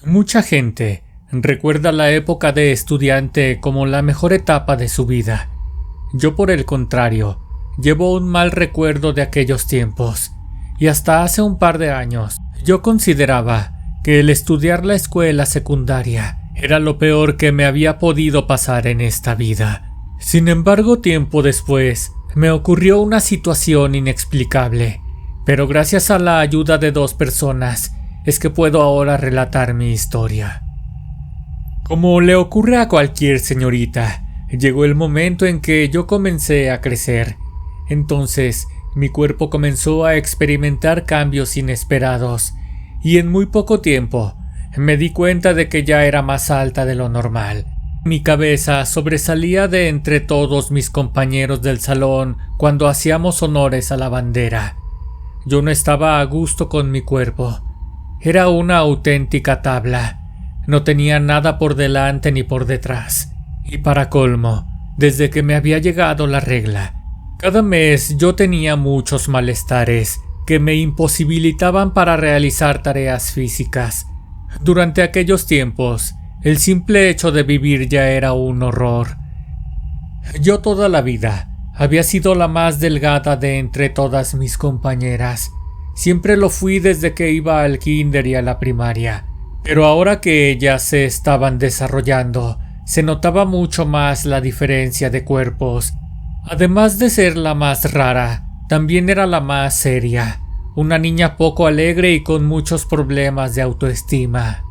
Mucha gente recuerda la época de estudiante como la mejor etapa de su vida. Yo, por el contrario, llevo un mal recuerdo de aquellos tiempos, y hasta hace un par de años yo consideraba que el estudiar la escuela secundaria era lo peor que me había podido pasar en esta vida. Sin embargo, tiempo después me ocurrió una situación inexplicable, pero gracias a la ayuda de 2 personas es que puedo ahora relatar mi historia. Como le ocurre a cualquier señorita, llegó el momento en que yo comencé a crecer. Entonces, mi cuerpo comenzó a experimentar cambios inesperados, y en muy poco tiempo me di cuenta de que ya era más alta de lo normal. Mi cabeza sobresalía de entre todos mis compañeros del salón cuando hacíamos honores a la bandera. Yo no estaba a gusto con mi cuerpo. Era una auténtica tabla. No tenía nada por delante ni por detrás. Y para colmo, desde que me había llegado la regla, cada mes yo tenía muchos malestares que me imposibilitaban para realizar tareas físicas. Durante aquellos tiempos, el simple hecho de vivir ya era un horror. Yo toda la vida había sido la más delgada de entre todas mis compañeras. Siempre lo fui desde que iba al kinder y a la primaria. Pero ahora que ellas se estaban desarrollando, se notaba mucho más la diferencia de cuerpos. Además de ser la más rara, también era la más seria. Una niña poco alegre y con muchos problemas de autoestima.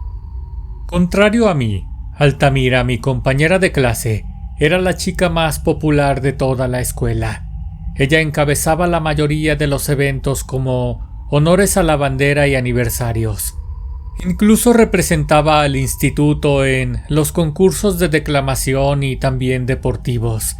Contrario a mí, Altamira, mi compañera de clase, era la chica más popular de toda la escuela. Ella encabezaba la mayoría de los eventos como honores a la bandera y aniversarios. Incluso representaba al instituto en los concursos de declamación y también deportivos.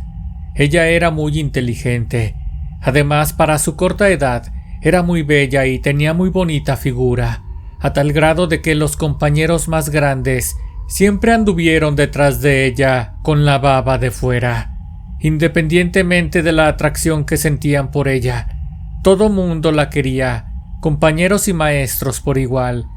Ella era muy inteligente. Además, para su corta edad, era muy bella y tenía muy bonita figura, a tal grado de que los compañeros más grandes siempre anduvieron detrás de ella con la baba de fuera. Independientemente de la atracción que sentían por ella, todo mundo la quería, compañeros y maestros por igual.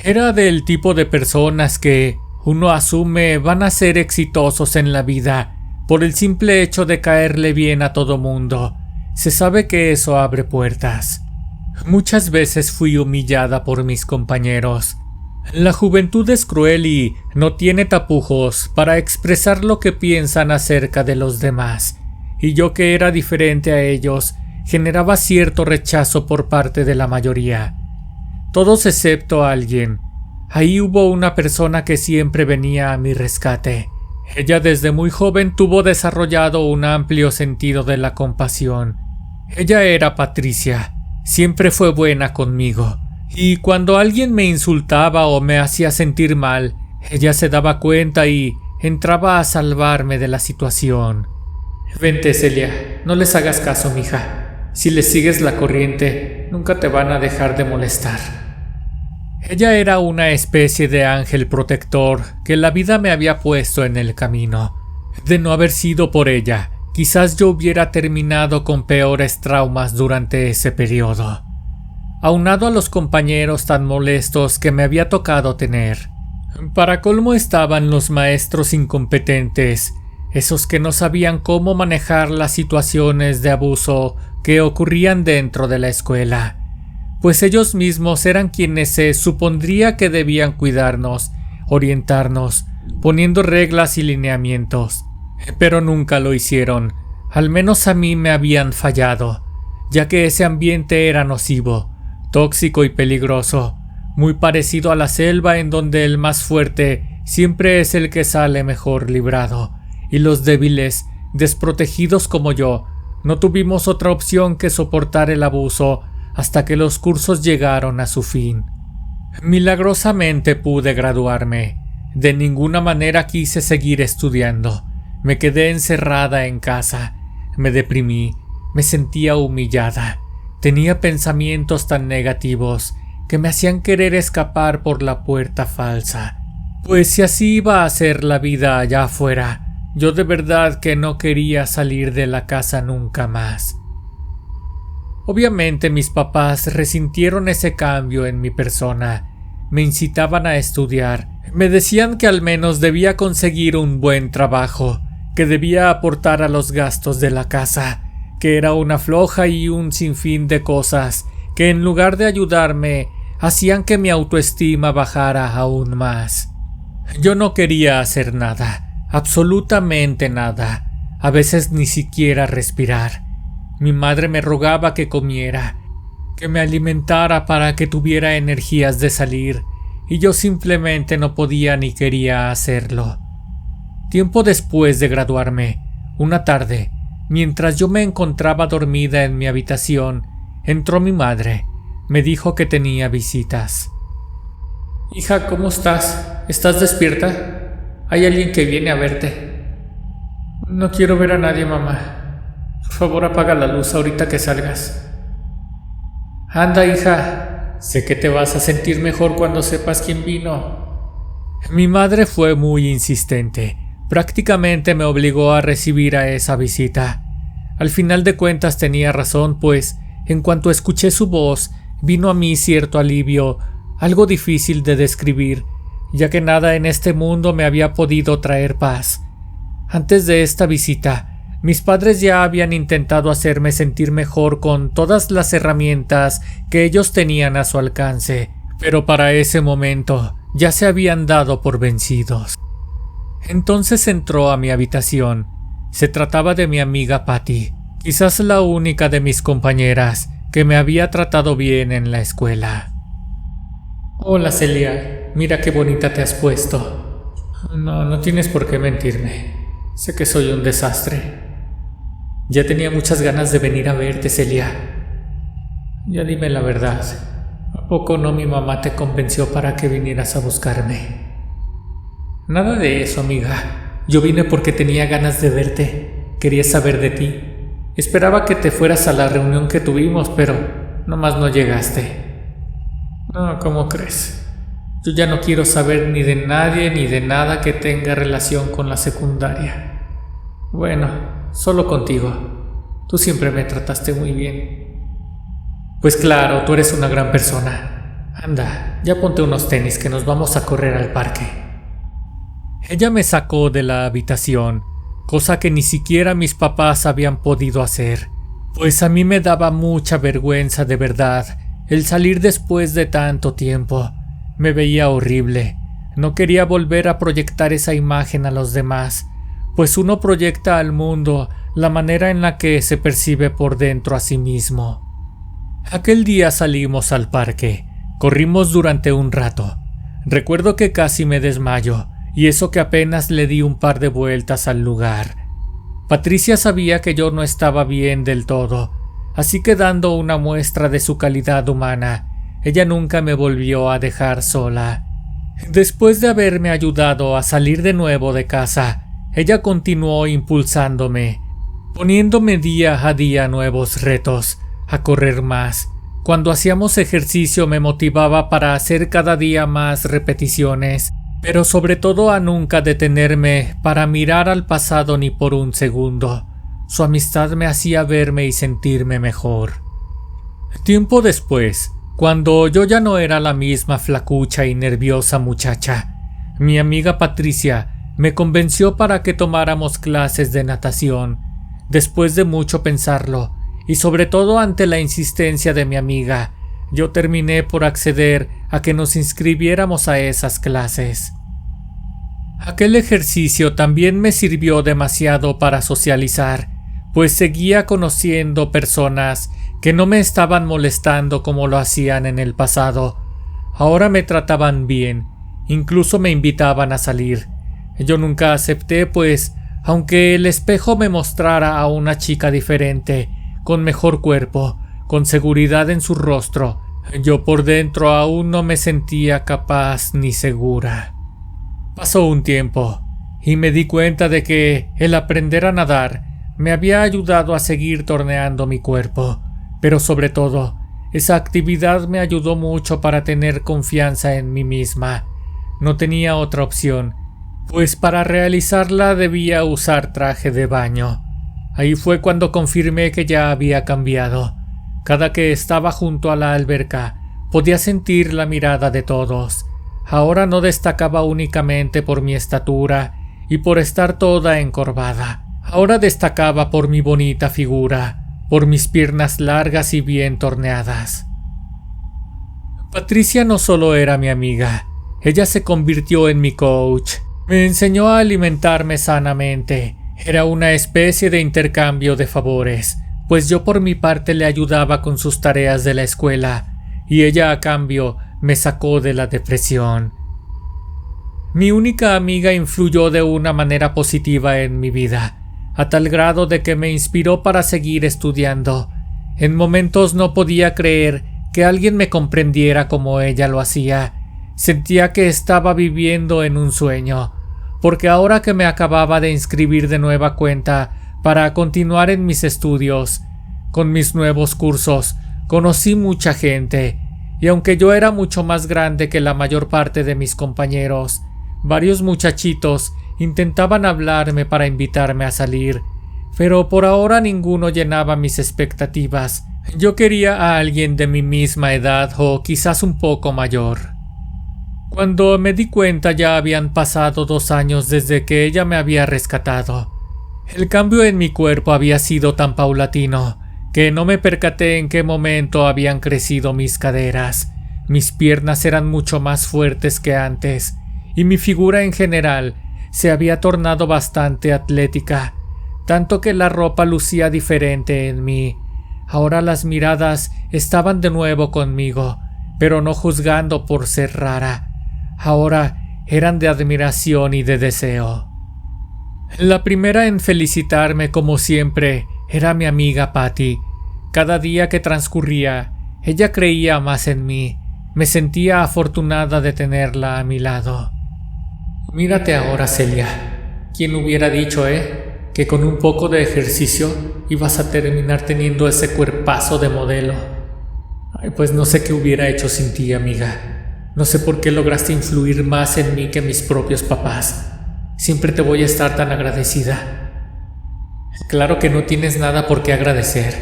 Era del tipo de personas que uno asume van a ser exitosos en la vida por el simple hecho de caerle bien a todo mundo. Se sabe que eso abre puertas. Muchas veces fui humillada por mis compañeros. La juventud es cruel y no tiene tapujos para expresar lo que piensan acerca de los demás, y yo, que era diferente a ellos, generaba cierto rechazo por parte de la mayoría. Todos excepto alguien. Ahí hubo una persona que siempre venía a mi rescate. Ella desde muy joven tuvo desarrollado un amplio sentido de la compasión. Ella era Patricia. Siempre fue buena conmigo. Y cuando alguien me insultaba o me hacía sentir mal, ella se daba cuenta y entraba a salvarme de la situación. Vente, Celia, no les hagas caso, mija. Si les sigues la corriente, nunca te van a dejar de molestar. Ella era una especie de ángel protector que la vida me había puesto en el camino. De no haber sido por ella, quizás yo hubiera terminado con peores traumas durante ese periodo. Aunado a los compañeros tan molestos que me había tocado tener. Para colmo estaban los maestros incompetentes, esos que no sabían cómo manejar las situaciones de abuso que ocurrían dentro de la escuela, pues ellos mismos eran quienes se supondría que debían cuidarnos, orientarnos, poniendo reglas y lineamientos, pero nunca lo hicieron. Al menos a mí me habían fallado, ya que ese ambiente era nocivo, tóxico y peligroso, muy parecido a la selva en donde el más fuerte siempre es el que sale mejor librado, y los débiles, desprotegidos como yo, no tuvimos otra opción que soportar el abuso hasta que los cursos llegaron a su fin. Milagrosamente pude graduarme. De ninguna manera quise seguir estudiando. Me quedé encerrada en casa. Me deprimí. Me sentía humillada. Tenía pensamientos tan negativos que me hacían querer escapar por la puerta falsa. Pues si así iba a ser la vida allá afuera, yo de verdad que no quería salir de la casa nunca más. Obviamente mis papás resintieron ese cambio en mi persona. me incitaban a estudiar. Me decían que al menos debía conseguir un buen trabajo, que debía aportar a los gastos de la casa, que era una floja y un sinfín de cosas que en lugar de ayudarme hacían que mi autoestima bajara aún más. Yo no quería hacer nada, absolutamente nada, a veces ni siquiera respirar. Mi madre me rogaba que comiera, que me alimentara para que tuviera energías de salir, y yo simplemente no podía ni quería hacerlo. Tiempo después de graduarme, una tarde, mientras yo me encontraba dormida en mi habitación, entró mi madre. Me dijo que tenía visitas. «Hija, ¿cómo estás? ¿Estás despierta? Hay alguien que viene a verte». «No quiero ver a nadie, mamá. Por favor, apaga la luz ahorita que salgas». «Anda, hija. Sé que te vas a sentir mejor cuando sepas quién vino». Mi madre fue muy insistente. Prácticamente me obligó a recibir a esa visita. Al final de cuentas tenía razón, pues en cuanto escuché su voz, vino a mí cierto alivio, algo difícil de describir, ya que nada en este mundo me había podido traer paz. Antes de esta visita, mis padres ya habían intentado hacerme sentir mejor con todas las herramientas que ellos tenían a su alcance, pero para ese momento ya se habían dado por vencidos. Entonces entró a mi habitación. Se trataba de mi amiga Patty, quizás la única de mis compañeras que me había tratado bien en la escuela. «Hola, Celia, mira qué bonita te has puesto». No tienes por qué mentirme. Sé que soy un desastre. Ya tenía muchas ganas de venir a verte, Celia. Ya dime la verdad. ¿A poco no mi mamá te convenció para que vinieras a buscarme? Nada de eso, amiga. Yo vine porque tenía ganas de verte. Quería saber de ti. Esperaba que te fueras a la reunión que tuvimos, pero nomás no llegaste. No, ¿cómo crees? Yo ya no quiero saber ni de nadie ni de nada que tenga relación con la secundaria. Bueno, solo contigo. Tú siempre me trataste muy bien. Pues claro, tú eres una gran persona. Anda, ya ponte unos tenis que nos vamos a correr al parque. Ella me sacó de la habitación, cosa que ni siquiera mis papás habían podido hacer, pues a mí me daba mucha vergüenza de verdad el salir después de tanto tiempo. Me veía horrible. No quería volver a proyectar esa imagen a los demás, pues uno proyecta al mundo la manera en la que se percibe por dentro a sí mismo. Aquel día salimos al parque. Corrimos durante un rato. Recuerdo que casi me desmayo, y eso que apenas le di un par de vueltas al lugar. Patricia sabía que yo no estaba bien del todo, así que dando una muestra de su calidad humana, ella nunca me volvió a dejar sola. Después de haberme ayudado a salir de nuevo de casa, ella continuó impulsándome, poniéndome día a día nuevos retos, a correr más. Cuando hacíamos ejercicio me motivaba para hacer cada día más repeticiones, pero sobre todo a nunca detenerme para mirar al pasado ni por un segundo. Su amistad me hacía verme y sentirme mejor. Tiempo después, cuando yo ya no era la misma flacucha y nerviosa muchacha, mi amiga Patricia me convenció para que tomáramos clases de natación. Después de mucho pensarlo, y sobre todo ante la insistencia de mi amiga, yo terminé por acceder a que nos inscribiéramos a esas clases. Aquel ejercicio también me sirvió demasiado para socializar, pues seguía conociendo personas que no me estaban molestando como lo hacían en el pasado. Ahora me trataban bien, incluso me invitaban a salir. Yo nunca acepté, pues, aunque el espejo me mostrara a una chica diferente, con mejor cuerpo, con seguridad en su rostro, yo por dentro aún no me sentía capaz ni segura. Pasó un tiempo, y me di cuenta de que el aprender a nadar me había ayudado a seguir torneando mi cuerpo, pero sobre todo, esa actividad me ayudó mucho para tener confianza en mí misma. No tenía otra opción, pues para realizarla debía usar traje de baño. Ahí fue cuando confirmé que ya había cambiado. Cada que estaba junto a la alberca, podía sentir la mirada de todos, ahora no destacaba únicamente por mi estatura y por estar toda encorvada. Ahora destacaba por mi bonita figura, por mis piernas largas y bien torneadas. Patricia no solo era mi amiga, ella se convirtió en mi coach. Me enseñó a alimentarme sanamente. Era una especie de intercambio de favores, pues yo por mi parte le ayudaba con sus tareas de la escuela, y ella a cambio me sacó de la depresión. Mi única amiga influyó de una manera positiva en mi vida, a tal grado de que me inspiró para seguir estudiando. En momentos no podía creer que alguien me comprendiera como ella lo hacía. Sentía que estaba viviendo en un sueño, porque ahora que me acababa de inscribir de nueva cuenta para continuar en mis estudios, con mis nuevos cursos, conocí mucha gente, y aunque yo era mucho más grande que la mayor parte de mis compañeros, varios muchachitos intentaban hablarme para invitarme a salir, pero por ahora ninguno llenaba mis expectativas. Yo quería a alguien de mi misma edad o quizás un poco mayor. Cuando me di cuenta ya habían pasado 2 años desde que ella me había rescatado. El cambio en mi cuerpo había sido tan paulatino que no me percaté en qué momento habían crecido mis caderas. Mis piernas eran mucho más fuertes que antes y mi figura en general se había tornado bastante atlética, tanto que la ropa lucía diferente en mí. Ahora las miradas estaban de nuevo conmigo, pero no juzgando por ser rara. Ahora eran de admiración y de deseo. La primera en felicitarme, como siempre, era mi amiga Patty. Cada día que transcurría, ella creía más en mí. Me sentía afortunada de tenerla a mi lado. Mírate ahora, Celia. ¿Quién hubiera dicho, que con un poco de ejercicio ibas a terminar teniendo ese cuerpazo de modelo? Ay, pues no sé qué hubiera hecho sin ti, amiga. No sé por qué lograste influir más en mí que mis propios papás. Siempre te voy a estar tan agradecida. Claro que no tienes nada por qué agradecer.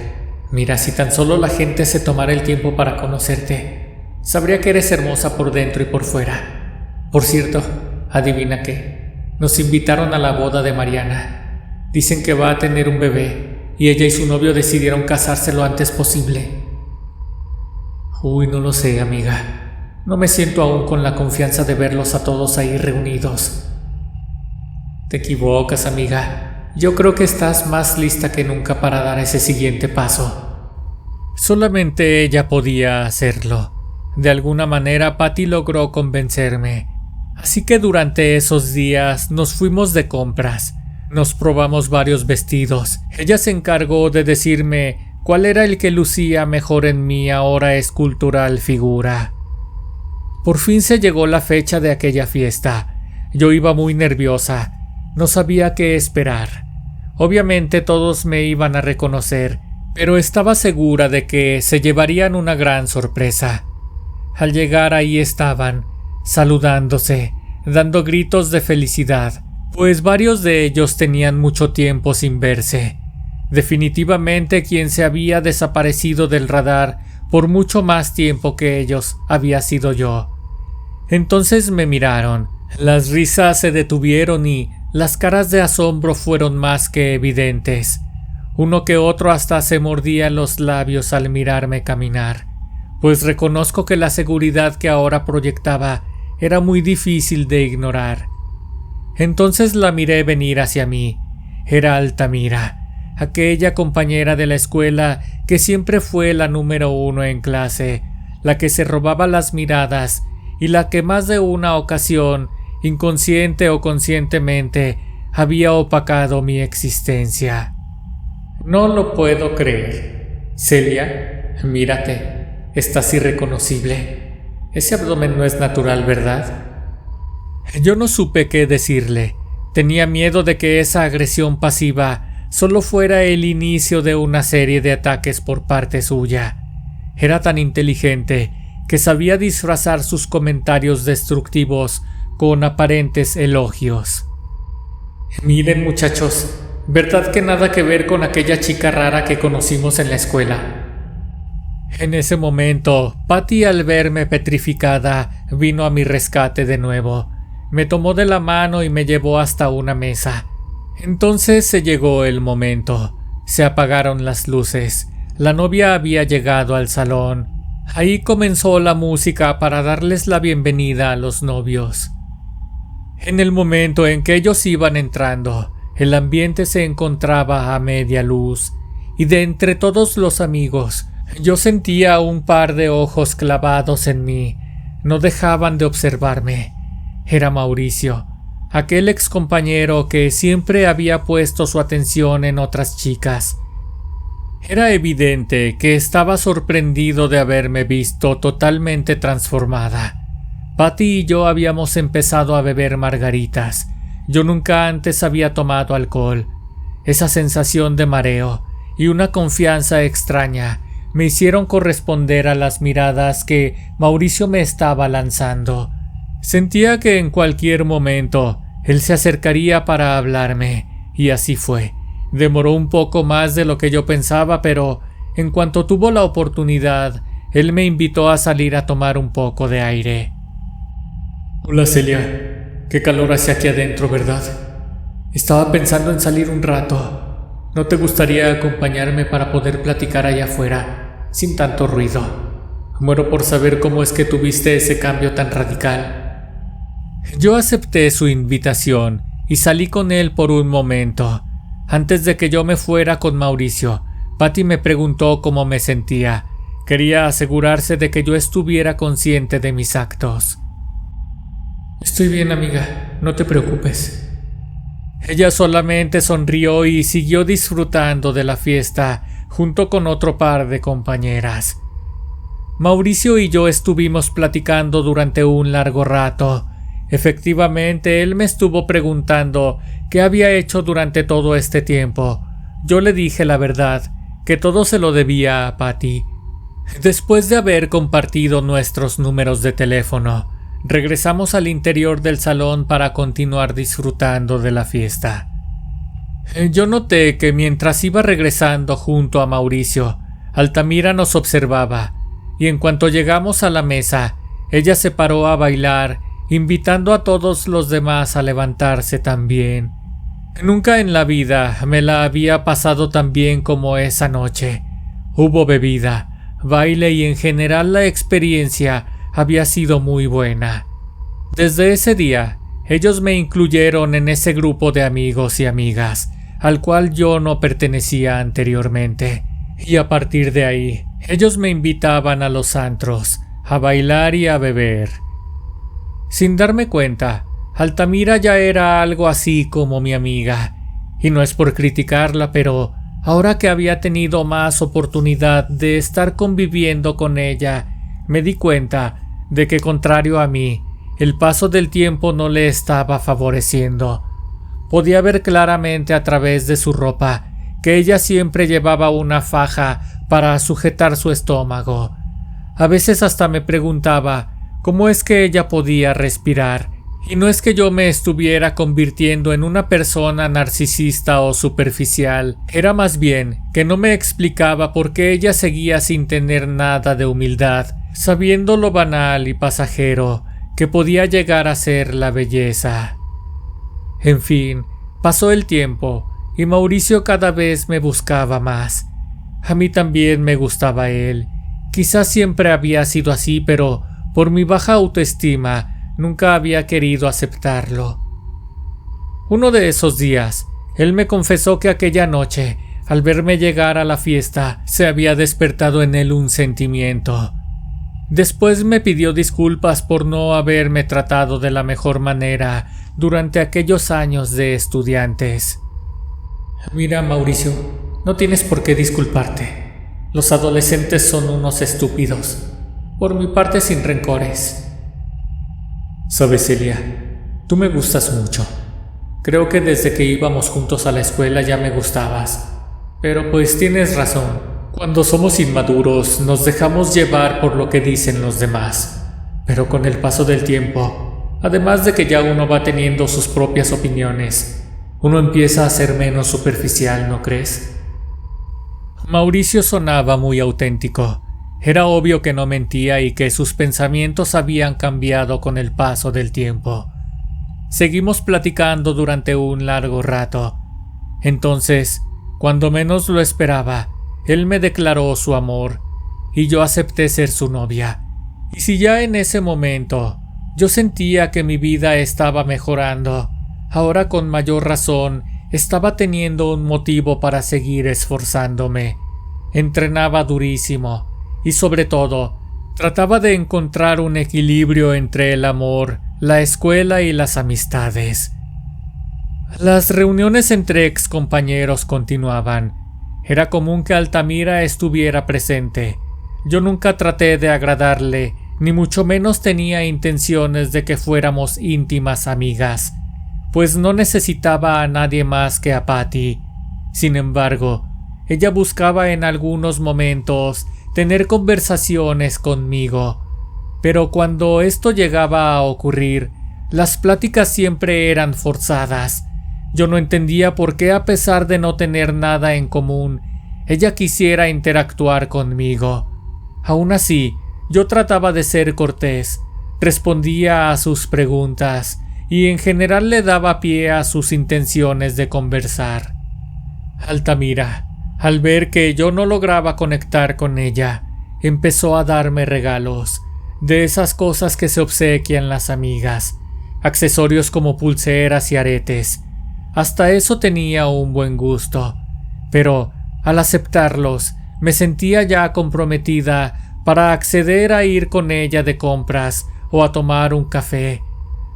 Mira, si tan solo la gente se tomara el tiempo para conocerte, sabría que eres hermosa por dentro y por fuera. Por cierto, adivina qué. Nos invitaron a la boda de Mariana. Dicen que va a tener un bebé y ella y su novio decidieron casarse lo antes posible. Uy, no lo sé, amiga. No me siento aún con la confianza de verlos a todos ahí reunidos. Te equivocas, amiga. Yo creo que estás más lista que nunca para dar ese siguiente paso. Solamente ella podía hacerlo. De alguna manera, Patty logró convencerme. Así que durante esos días nos fuimos de compras. Nos probamos varios vestidos. Ella se encargó de decirme cuál era el que lucía mejor en mi ahora escultural figura. Por fin se llegó la fecha de aquella fiesta. Yo iba muy nerviosa. No sabía qué esperar. Obviamente todos me iban a reconocer, pero estaba segura de que se llevarían una gran sorpresa. Al llegar ahí estaban, saludándose, dando gritos de felicidad, pues varios de ellos tenían mucho tiempo sin verse. Definitivamente quien se había desaparecido del radar por mucho más tiempo que ellos había sido yo. Entonces me miraron, las risas se detuvieron y las caras de asombro fueron más que evidentes. Uno que otro hasta se mordía los labios al mirarme caminar, pues reconozco que la seguridad que ahora proyectaba era muy difícil de ignorar. Entonces la miré venir hacia mí. Era Altamira, aquella compañera de la escuela que siempre fue la número 1 en clase, la que se robaba las miradas y la que más de una ocasión, inconsciente o conscientemente, había opacado mi existencia. No lo puedo creer. Celia, mírate, estás irreconocible. Ese abdomen no es natural, ¿verdad? Yo no supe qué decirle. Tenía miedo de que esa agresión pasiva solo fuera el inicio de una serie de ataques por parte suya. Era tan inteligente que sabía disfrazar sus comentarios destructivos con aparentes elogios. Miren, muchachos, ¿verdad que nada que ver con aquella chica rara que conocimos en la escuela? En ese momento, Patty, al verme petrificada, vino a mi rescate de nuevo. Me tomó de la mano y me llevó hasta una mesa. Entonces se llegó el momento. Se apagaron las luces. La novia había llegado al salón. Ahí comenzó la música para darles la bienvenida a los novios. En el momento en que ellos iban entrando, el ambiente se encontraba a media luz, y de entre todos los amigos, yo sentía un par de ojos clavados en mí. No dejaban de observarme. Era Mauricio, aquel excompañero que siempre había puesto su atención en otras chicas. Era evidente que estaba sorprendido de haberme visto totalmente transformada. Patty y yo habíamos empezado a beber margaritas. Yo nunca antes había tomado alcohol. Esa sensación de mareo y una confianza extraña me hicieron corresponder a las miradas que Mauricio me estaba lanzando. Sentía que en cualquier momento él se acercaría para hablarme, y así fue. Demoró un poco más de lo que yo pensaba, pero en cuanto tuvo la oportunidad, él me invitó a salir a tomar un poco de aire. Hola Celia, qué calor hace aquí adentro, ¿verdad? Estaba pensando en salir un rato. ¿No te gustaría acompañarme para poder platicar allá afuera, sin tanto ruido? Muero por saber cómo es que tuviste ese cambio tan radical. Yo acepté su invitación y salí con él por un momento. Antes de que yo me fuera con Mauricio, Patty me preguntó cómo me sentía. Quería asegurarse de que yo estuviera consciente de mis actos. Estoy bien, amiga, no te preocupes. Ella solamente sonrió y siguió disfrutando de la fiesta junto con otro par de compañeras. Mauricio y yo estuvimos platicando durante un largo rato. Efectivamente, él me estuvo preguntando qué había hecho durante todo este tiempo. Yo le dije la verdad, que todo se lo debía a Patty. Después de haber compartido nuestros números de teléfono, regresamos al interior del salón para continuar disfrutando de la fiesta. Yo noté que mientras iba regresando junto a Mauricio, Altamira nos observaba, y en cuanto llegamos a la mesa, ella se paró a bailar, invitando a todos los demás a levantarse también. Nunca en la vida me la había pasado tan bien como esa noche. Hubo bebida, baile y en general la experiencia había sido muy buena. Desde ese día, ellos me incluyeron en ese grupo de amigos y amigas, al cual yo no pertenecía anteriormente, y a partir de ahí, ellos me invitaban a los antros, a bailar y a beber. Sin darme cuenta, Altamira ya era algo así como mi amiga, y no es por criticarla, pero ahora que había tenido más oportunidad de estar conviviendo con ella, me di cuenta de que, contrario a mí, el paso del tiempo no le estaba favoreciendo. Podía ver claramente a través de su ropa que ella siempre llevaba una faja para sujetar su estómago. A veces hasta me preguntaba cómo es que ella podía respirar, y no es que yo me estuviera convirtiendo en una persona narcisista o superficial, era más bien que no me explicaba por qué ella seguía sin tener nada de humildad, sabiendo lo banal y pasajero que podía llegar a ser la belleza. En fin, pasó el tiempo y Mauricio cada vez me buscaba más. A mí también me gustaba él. Quizás siempre había sido así, pero por mi baja autoestima nunca había querido aceptarlo. Uno de esos días, él me confesó que aquella noche, al verme llegar a la fiesta, se había despertado en él un sentimiento. Después me pidió disculpas por no haberme tratado de la mejor manera durante aquellos años de estudiantes. Mira, Mauricio, no tienes por qué disculparte. Los adolescentes son unos estúpidos. Por mi parte, sin rencores. Sabes, Celia, tú me gustas mucho. Creo que desde que íbamos juntos a la escuela ya me gustabas. Pero pues tienes razón. Cuando somos inmaduros nos dejamos llevar por lo que dicen los demás. Pero con el paso del tiempo, además de que ya uno va teniendo sus propias opiniones, uno empieza a ser menos superficial, ¿no crees? Mauricio sonaba muy auténtico. Era obvio que no mentía y que sus pensamientos habían cambiado con el paso del tiempo. Seguimos platicando durante un largo rato. Entonces, cuando menos lo esperaba, él me declaró su amor y yo acepté ser su novia. Y si ya en ese momento yo sentía que mi vida estaba mejorando, ahora con mayor razón estaba teniendo un motivo para seguir esforzándome. Entrenaba durísimo y sobre todo trataba de encontrar un equilibrio entre el amor, la escuela y las amistades. Las reuniones entre ex compañeros continuaban. Era común que Altamira estuviera presente. Yo nunca traté de agradarle, ni mucho menos tenía intenciones de que fuéramos íntimas amigas, pues no necesitaba a nadie más que a Patty. Sin embargo, ella buscaba en algunos momentos tener conversaciones conmigo, pero cuando esto llegaba a ocurrir, las pláticas siempre eran forzadas. Yo no entendía por qué, a pesar de no tener nada en común, ella quisiera interactuar conmigo. Aún así, yo trataba de ser cortés, respondía a sus preguntas y en general le daba pie a sus intenciones de conversar. Altamira, al ver que yo no lograba conectar con ella, empezó a darme regalos, de esas cosas que se obsequian las amigas, accesorios como pulseras y aretes. Hasta eso tenía un buen gusto, pero al aceptarlos me sentía ya comprometida para acceder a ir con ella de compras o a tomar un café.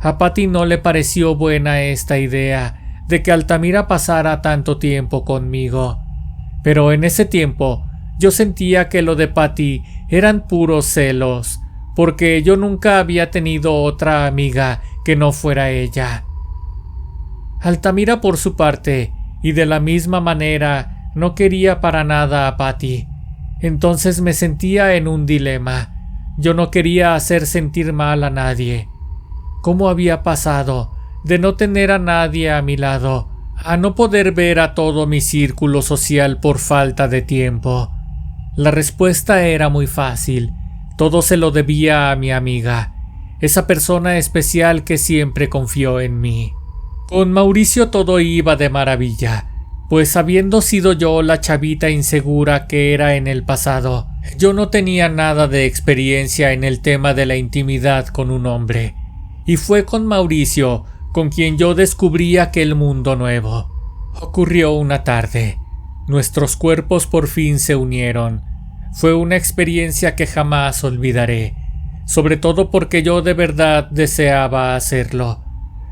A Patty no le pareció buena esta idea de que Altamira pasara tanto tiempo conmigo, pero en ese tiempo yo sentía que lo de Patty eran puros celos, porque yo nunca había tenido otra amiga que no fuera ella. Altamira, por su parte, y de la misma manera, no quería para nada a Patty. Entonces me sentía en un dilema. Yo no quería hacer sentir mal a nadie. ¿Cómo había pasado de no tener a nadie a mi lado a no poder ver a todo mi círculo social por falta de tiempo? La respuesta era muy fácil. Todo se lo debía a mi amiga, esa persona especial que siempre confió en mí. Con Mauricio todo iba de maravilla, pues habiendo sido yo la chavita insegura que era en el pasado, yo no tenía nada de experiencia en el tema de la intimidad con un hombre, y fue con Mauricio con quien yo descubrí aquel mundo nuevo. Ocurrió una tarde. Nuestros cuerpos por fin se unieron. Fue una experiencia que jamás olvidaré, sobre todo porque yo de verdad deseaba hacerlo.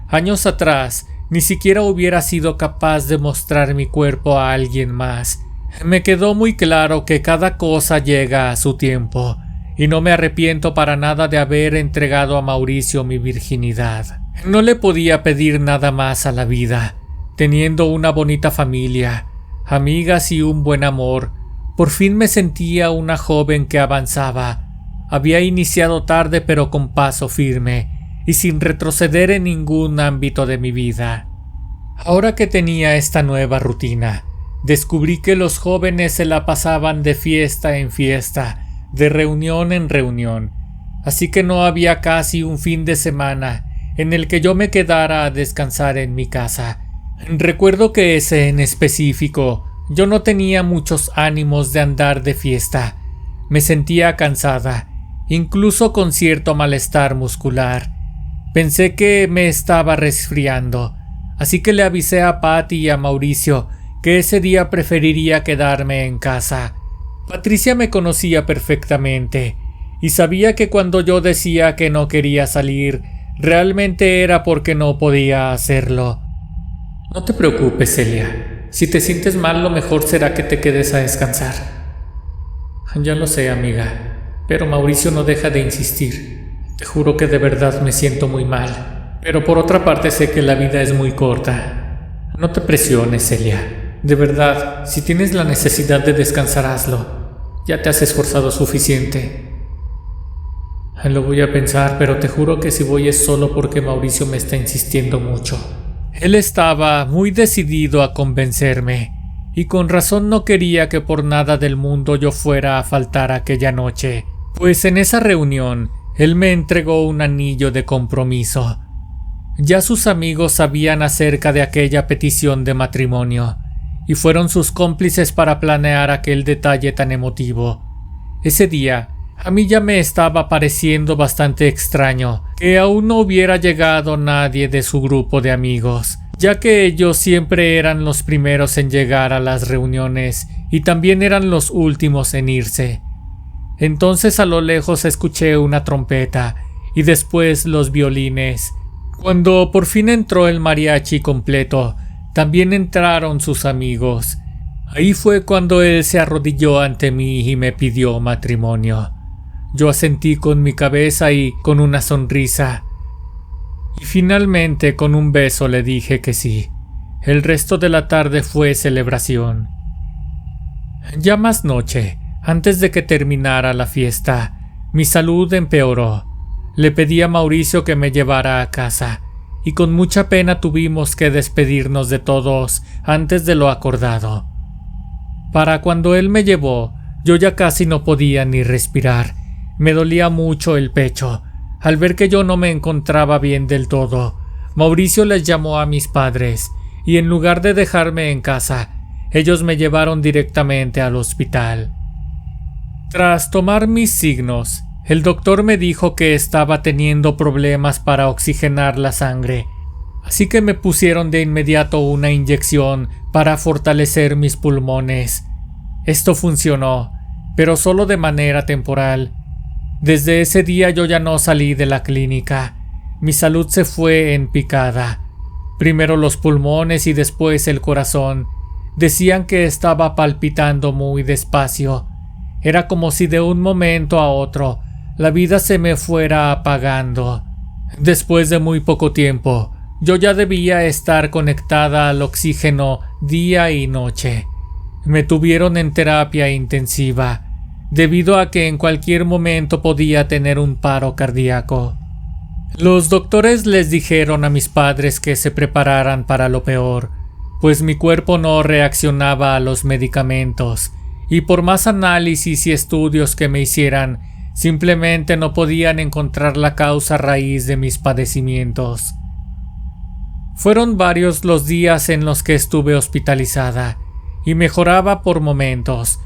Años atrás, ni siquiera hubiera sido capaz de mostrar mi cuerpo a alguien más. Me quedó muy claro que cada cosa llega a su tiempo, y no me arrepiento para nada de haber entregado a Mauricio mi virginidad. No le podía pedir nada más a la vida. Teniendo una bonita familia, amigas y un buen amor, por fin me sentía una joven que avanzaba. Había iniciado tarde pero con paso firme, y sin retroceder en ningún ámbito de mi vida. Ahora que tenía esta nueva rutina, descubrí que los jóvenes se la pasaban de fiesta en fiesta, de reunión en reunión, así que no había casi un fin de semana en el que yo me quedara a descansar en mi casa. Recuerdo que ese en específico, yo no tenía muchos ánimos de andar de fiesta. Me sentía cansada, incluso con cierto malestar muscular. Pensé que me estaba resfriando, así que le avisé a Patty y a Mauricio que ese día preferiría quedarme en casa. Patricia me conocía perfectamente y sabía que cuando yo decía que no quería salir, realmente era porque no podía hacerlo. No te preocupes, Celia. Si te sientes mal, lo mejor será que te quedes a descansar. Ya lo sé, amiga, pero Mauricio no deja de insistir. Te juro que de verdad me siento muy mal, pero por otra parte sé que la vida es muy corta. No te presiones, Celia. De verdad, si tienes la necesidad de descansar, hazlo. Ya te has esforzado suficiente. Lo voy a pensar, pero te juro que si voy es solo porque Mauricio me está insistiendo mucho. Él estaba muy decidido a convencerme, y con razón no quería que por nada del mundo yo fuera a faltar aquella noche, pues en esa reunión él me entregó un anillo de compromiso. Ya sus amigos sabían acerca de aquella petición de matrimonio, y fueron sus cómplices para planear aquel detalle tan emotivo. Ese día, a mí ya me estaba pareciendo bastante extraño que aún no hubiera llegado nadie de su grupo de amigos, ya que ellos siempre eran los primeros en llegar a las reuniones y también eran los últimos en irse. Entonces a lo lejos escuché una trompeta y después los violines. Cuando por fin entró el mariachi completo, también entraron sus amigos. Ahí fue cuando él se arrodilló ante mí y me pidió matrimonio. Yo asentí con mi cabeza y con una sonrisa. Y finalmente con un beso le dije que sí. El resto de la tarde fue celebración. Ya más noche, antes de que terminara la fiesta, mi salud empeoró. Le pedí a Mauricio que me llevara a casa, y con mucha pena tuvimos que despedirnos de todos antes de lo acordado. Para cuando él me llevó, yo ya casi no podía ni respirar. Me dolía mucho el pecho. Al ver que yo no me encontraba bien del todo, Mauricio les llamó a mis padres, y en lugar de dejarme en casa, ellos me llevaron directamente al hospital. Tras tomar mis signos, el doctor me dijo que estaba teniendo problemas para oxigenar la sangre, así que me pusieron de inmediato una inyección para fortalecer mis pulmones. Esto funcionó, pero solo de manera temporal. Desde ese día yo ya no salí de la clínica. Mi salud se fue en picada. Primero los pulmones y después el corazón. Decían que estaba palpitando muy despacio. Era como si de un momento a otro la vida se me fuera apagando. Después de muy poco tiempo, yo ya debía estar conectada al oxígeno día y noche. Me tuvieron en terapia intensiva, debido a que en cualquier momento podía tener un paro cardíaco. Los doctores les dijeron a mis padres que se prepararan para lo peor, pues mi cuerpo no reaccionaba a los medicamentos, y por más análisis y estudios que me hicieran, simplemente no podían encontrar la causa raíz de mis padecimientos. Fueron varios los días en los que estuve hospitalizada, y mejoraba por momentos.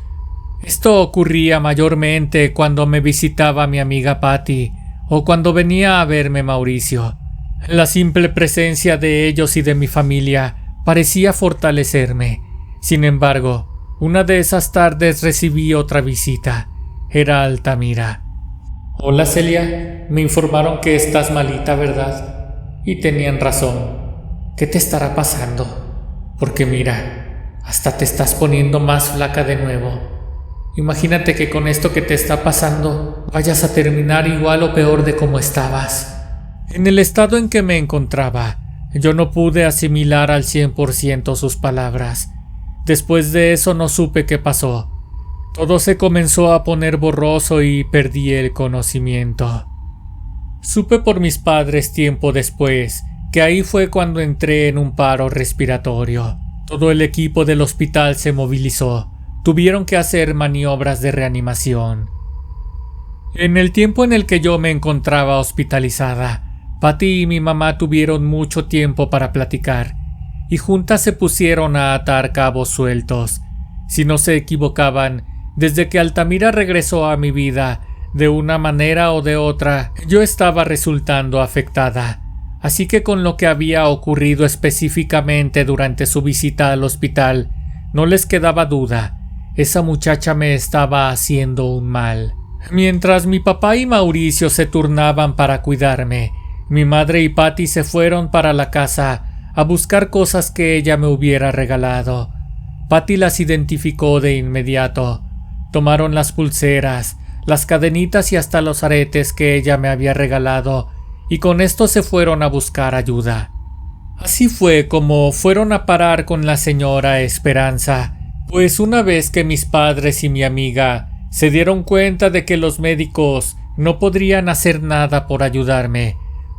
Esto ocurría mayormente cuando me visitaba mi amiga Patty, o cuando venía a verme Mauricio. La simple presencia de ellos y de mi familia parecía fortalecerme. Sin embargo, una de esas tardes recibí otra visita. Era Altamira. «Hola Celia, me informaron que estás malita, ¿verdad?» Y tenían razón. «¿Qué te estará pasando? Porque mira, hasta te estás poniendo más flaca de nuevo. Imagínate que con esto que te está pasando vayas a terminar igual o peor de como estabas». En el estado en que me encontraba, yo no pude asimilar al 100% sus palabras. Después de eso no supe qué pasó. Todo se comenzó a poner borroso y perdí el conocimiento. Supe por mis padres tiempo después que ahí fue cuando entré en un paro respiratorio. Todo el equipo del hospital se movilizó. Tuvieron que hacer maniobras de reanimación. En el tiempo en el que yo me encontraba hospitalizada, Patty y mi mamá tuvieron mucho tiempo para platicar, y juntas se pusieron a atar cabos sueltos. Si no se equivocaban, desde que Altamira regresó a mi vida, de una manera o de otra, yo estaba resultando afectada. Así que con lo que había ocurrido específicamente durante su visita al hospital, no les quedaba duda. Esa muchacha me estaba haciendo un mal. Mientras mi papá y Mauricio se turnaban para cuidarme, mi madre y Patty se fueron para la casa a buscar cosas que ella me hubiera regalado. Patty las identificó de inmediato. Tomaron las pulseras, las cadenitas y hasta los aretes que ella me había regalado, y con esto se fueron a buscar ayuda. Así fue como fueron a parar con la señora Esperanza, pues una vez que mis padres y mi amiga se dieron cuenta de que los médicos no podrían hacer nada por ayudarme,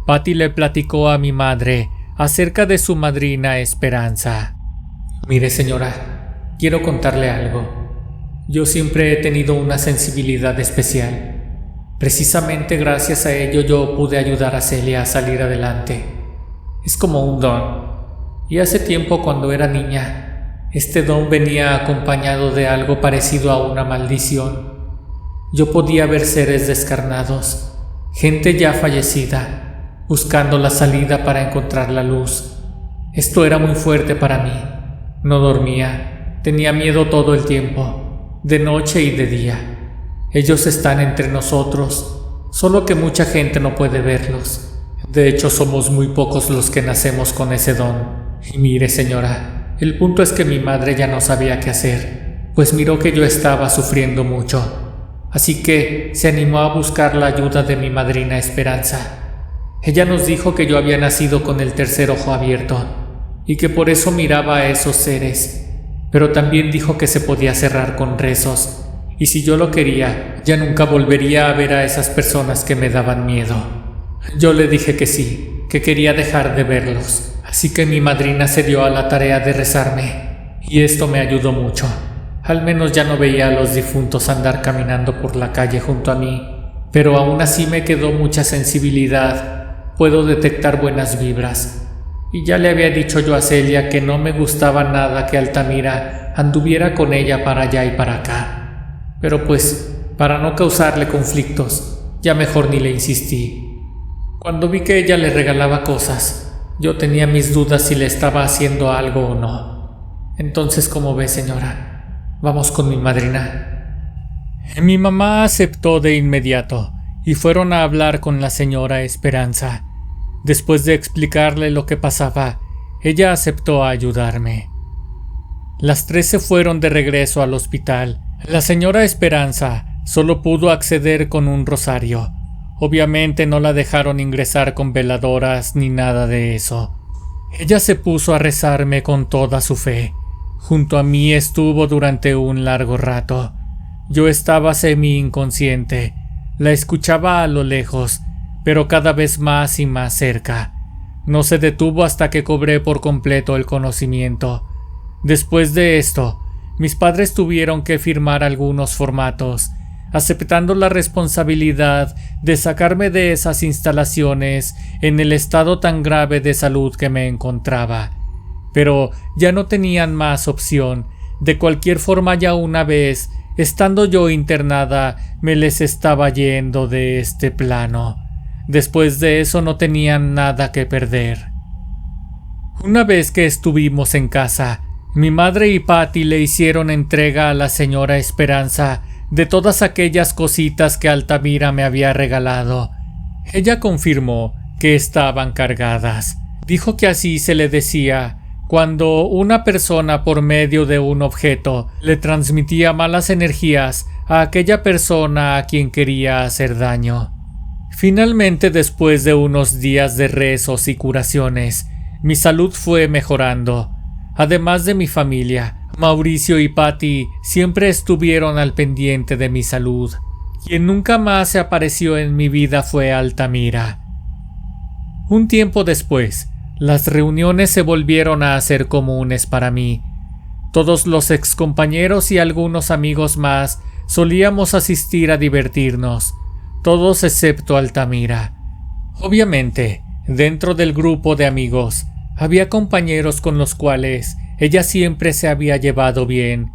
Patty le platicó a mi madre acerca de su madrina Esperanza. «Mire señora, quiero contarle algo. Yo siempre he tenido una sensibilidad especial. Precisamente gracias a ello yo pude ayudar a Celia a salir adelante. Es como un don. Y hace tiempo, cuando era niña, este don venía acompañado de algo parecido a una maldición. Yo podía ver seres descarnados, gente ya fallecida, buscando la salida para encontrar la luz. Esto era muy fuerte para mí. No dormía, tenía miedo todo el tiempo, de noche y de día. Ellos están entre nosotros, solo que mucha gente no puede verlos. De hecho, somos muy pocos los que nacemos con ese don. Y mire, señora, el punto es que mi madre ya no sabía qué hacer, pues miró que yo estaba sufriendo mucho. Así que se animó a buscar la ayuda de mi madrina Esperanza. Ella nos dijo que yo había nacido con el tercer ojo abierto y que por eso miraba a esos seres, pero también dijo que se podía cerrar con rezos, y si yo lo quería, ya nunca volvería a ver a esas personas que me daban miedo. Yo le dije que sí, que quería dejar de verlos, así que mi madrina se dio a la tarea de rezarme, y esto me ayudó mucho. Al menos ya no veía a los difuntos andar caminando por la calle junto a mí, pero aún así me quedó mucha sensibilidad. Puedo detectar buenas vibras. Y ya le había dicho yo a Celia que no me gustaba nada que Altamira anduviera con ella para allá y para acá. Pero pues, para no causarle conflictos, ya mejor ni le insistí. Cuando vi que ella le regalaba cosas, yo tenía mis dudas si le estaba haciendo algo o no. Entonces, ¿cómo ve, señora? Vamos con mi madrina. Mi mamá aceptó de inmediato y fueron a hablar con la señora Esperanza. Después de explicarle lo que pasaba, ella aceptó a ayudarme. Las tres se fueron de regreso al hospital. La señora Esperanza solo pudo acceder con un rosario. Obviamente no la dejaron ingresar con veladoras ni nada de eso. Ella se puso a rezarme con toda su fe. Junto a mí estuvo durante un largo rato. Yo estaba semi-inconsciente. La escuchaba a lo lejos, pero cada vez más y más cerca. No se detuvo hasta que cobré por completo el conocimiento. Después de esto, mis padres tuvieron que firmar algunos formatos, aceptando la responsabilidad de sacarme de esas instalaciones en el estado tan grave de salud que me encontraba. Pero ya no tenían más opción. De cualquier forma, ya una vez, estando yo internada, me les estaba yendo de este plano. Después de eso no tenían nada que perder. Una vez que estuvimos en casa, mi madre y Patty le hicieron entrega a la señora Esperanza de todas aquellas cositas que Altamira me había regalado. Ella confirmó que estaban cargadas. Dijo que así se le decía cuando una persona, por medio de un objeto, le transmitía malas energías a aquella persona a quien quería hacer daño. Finalmente, después de unos días de rezos y curaciones, mi salud fue mejorando. Además de mi familia, Mauricio y Patty siempre estuvieron al pendiente de mi salud. Quien nunca más se apareció en mi vida fue Altamira. Un tiempo después, las reuniones se volvieron a hacer comunes para mí. Todos los excompañeros y algunos amigos más solíamos asistir a divertirnos, todos excepto Altamira. Obviamente, dentro del grupo de amigos, había compañeros con los cuales ella siempre se había llevado bien.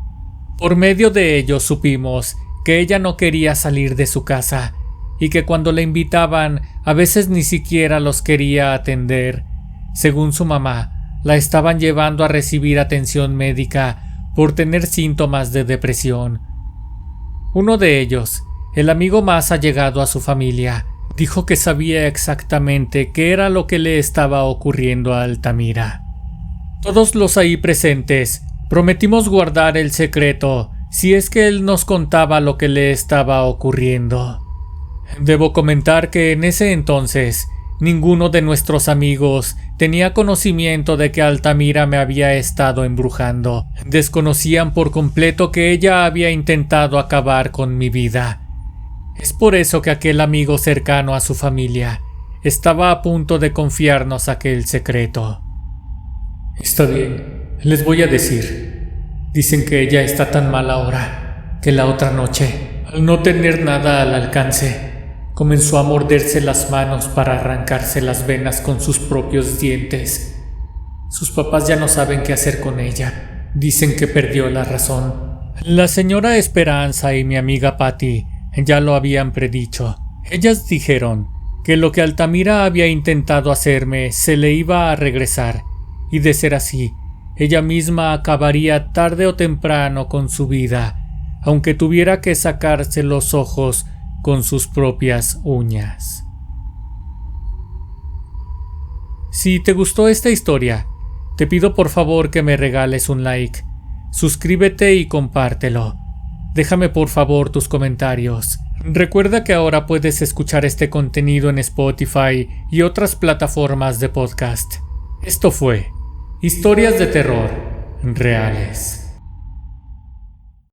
Por medio de ellos supimos que ella no quería salir de su casa y que cuando la invitaban a veces ni siquiera los quería atender. Según su mamá, la estaban llevando a recibir atención médica por tener síntomas de depresión. Uno de ellos, el amigo más allegado a su familia, dijo que sabía exactamente qué era lo que le estaba ocurriendo a Altamira. Todos los ahí presentes prometimos guardar el secreto si es que él nos contaba lo que le estaba ocurriendo. Debo comentar que en ese entonces ninguno de nuestros amigos tenía conocimiento de que Altamira me había estado embrujando. Desconocían por completo que ella había intentado acabar con mi vida. Es por eso que aquel amigo cercano a su familia estaba a punto de confiarnos aquel secreto. Está bien, les voy a decir. Dicen que ella está tan mal ahora que la otra noche, al no tener nada al alcance, comenzó a morderse las manos para arrancarse las venas con sus propios dientes. Sus papás ya no saben qué hacer con ella. Dicen que perdió la razón. La señora Esperanza y mi amiga Patty ya lo habían predicho. Ellas dijeron que lo que Altamira había intentado hacerme se le iba a regresar, y de ser así, ella misma acabaría tarde o temprano con su vida, aunque tuviera que sacarse los ojos con sus propias uñas. Si te gustó esta historia, te pido por favor que me regales un like, suscríbete y compártelo. Déjame por favor tus comentarios. Recuerda que ahora puedes escuchar este contenido en Spotify y otras plataformas de podcast. Esto fue Historias de Terror Reales.